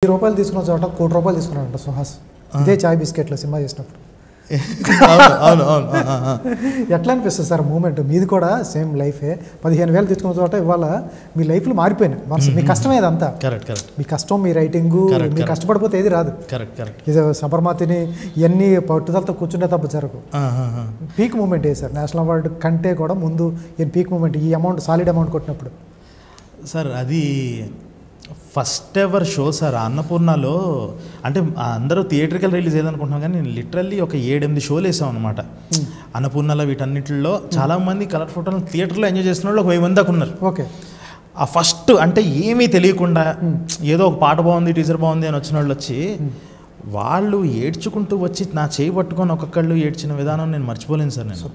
రూపాయలు తీసుకున్న చోట ₹1 కోటి తీసుకున్నాడంట సుహాస్. ఇదే చాయ్ బిస్కెట్లో సినిమా చేసినప్పుడు. ఎట్లా అనిపిస్తుంది సార్ మూమెంట్? మీది కూడా సేమ్ లైఫే. 15,000 తీసుకున్న చోట ఇవాళ మీ లైఫ్లు మారిపోయినాయి. మీ కష్టమే అదంతా. మీ కష్టం, మీ రైటింగు, మీ కష్టపడిపోతే ఏది రాదు. ఇది సబర్మతిని ఇవన్నీ పట్టుదలతో కూర్చుంటే తప్ప జరగదు. పీక్ మూమెంట్ ఏ సార్? నేషనల్ అవార్డు కంటే కూడా ముందు పీక్ మూమెంట్ ఈ అమౌంట్, సాలిడ్ అమౌంట్ కొట్టినప్పుడు సార్ అది ఫస్ట్ ఎవర్ షో సార్ అన్నపూర్ణలో. అంటే అందరూ థియేటర్కల్ రిలీజ్ ఏదనుకుంటున్నాం కానీ నేను లిటరల్లీ ఒక 7-8 షోలు వేసాం అనమాట అన్నపూర్ణలో. వీటన్నిటిలో చాలామంది కలర్ ఫోటోలు థియేటర్లో ఎంజాయ్ చేస్తున్న వాళ్ళు ఒక 1000 మంది దాకా ఉన్నారు. ఓకే. ఆ ఫస్ట్ అంటే ఏమీ తెలియకుండా ఏదో ఒక పాట బాగుంది, టీజర్ బాగుంది అని వచ్చిన వాళ్ళు వచ్చి వాళ్ళు ఏడ్చుకుంటూ వచ్చి నా చేయి పట్టుకొని ఒక్కొక్కళ్ళు ఏడ్చిన విధానం నేను మర్చిపోలేను సార్. నేను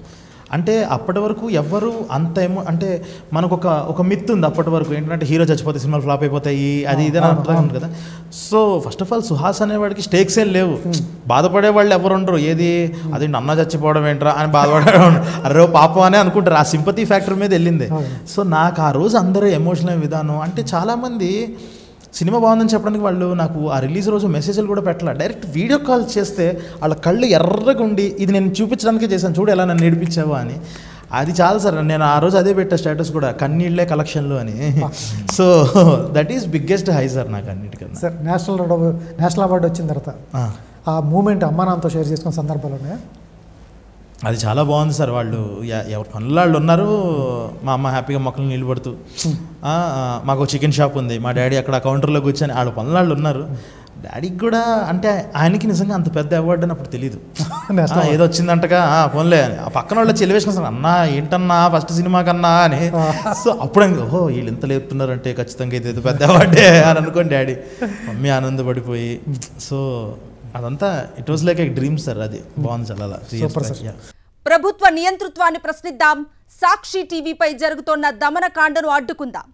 అంటే అప్పటి వరకు ఎవ్వరు అంత అంటే మనకు ఒక మిత్ ఉంది అప్పటి వరకు, ఏంటంటే హీరో చచ్చిపోతే సినిమాలు ఫ్లాప్ అయిపోతాయి, అది ఇదని అర్థం ఉంది కదా. So first of all Suhas అనేవాడికి స్టేక్స్ ఏం లేవు. బాధపడే వాళ్ళు ఎవరు ఉండరు. ఏది అది అన్న చచ్చిపోవడం ఏంట్రా అని బాధపడేవాడు, అరే పాపం అనే అనుకుంటారు. ఆ సింపతి ఫ్యాక్టర్ మీద వెళ్ళింది. సో నాకు ఆ రోజు అందరూ ఎమోషనల్ విధానం అంటే చాలామంది సినిమా బాగుందని చెప్పడానికి వాళ్ళు నాకు ఆ రిలీజ్ రోజు మెసేజ్లు కూడా పెట్టాల, డైరెక్ట్ వీడియో కాల్ చేస్తే వాళ్ళ కళ్ళు ఎర్రగా ఉండి ఇది నేను చూపించడానికే చేశాను, చూడు ఎలా నన్ను నేర్పించావా అని. అది చాలా సార్. నేను ఆ రోజు అదే పెట్టా స్టేటస్ కూడా, కన్నీళ్ళే కలెక్షన్లు అని. So that is biggest high sir నాకు అన్నిటికన్నా. సార్ నేషనల్ అవార్డు వచ్చిన తర్వాత ఆ మూమెంట్ అమ్మా నాన్నతో షేర్ చేసుకున్న సందర్భాలు ఉన్నాయా? అది చాలా బాగుంది సార్. వాళ్ళు ఎవరు పనులు వాళ్ళు ఉన్నారు. మా అమ్మ హ్యాపీగా మొక్కలు నీళ్ళు పడుతూ, మాకు చికెన్ షాప్ ఉంది, మా డాడీ అక్కడ కౌంటర్లో కూర్చొని వాళ్ళ పనులు వాళ్ళు ఉన్నారు. డాడీకి కూడా అంటే ఆయనకి నిజంగా అంత పెద్ద అవార్డు అని అప్పుడు తెలీదు. ఏదో వచ్చిందంటగా ఫోన్లే ఆ పక్కన వాళ్ళు ఎలివేషన్ సార్, అన్నా ఏంటన్నా ఫస్ట్ సినిమా కన్నా అని. సో అప్పుడు ఓహో వీళ్ళు ఎంత లేపుతున్నారంటే ఖచ్చితంగా ఇది పెద్ద అవార్డే అని అనుకోండి డాడీ. మమ్మీ ఆనందపడిపోయి. సో అదంతా it was like A dream sir. అది బాగుంది చాలా. ప్రభుత్వ నియంతృత్వాన్ని ప్రశ్నిద్దాం. సాక్షి టీవీపై జరుగుతోన్న దమనకాండను అడ్డుకుందాం.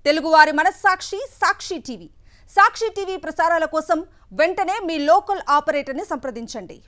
తెలుగువారి మనస్సాక్షి సాక్షి టీవీ. సాక్షి టీవీ ప్రసారాల కోసం వెంటనే మీ లోకల్ ఆపరేటర్ని సంప్రదించండి.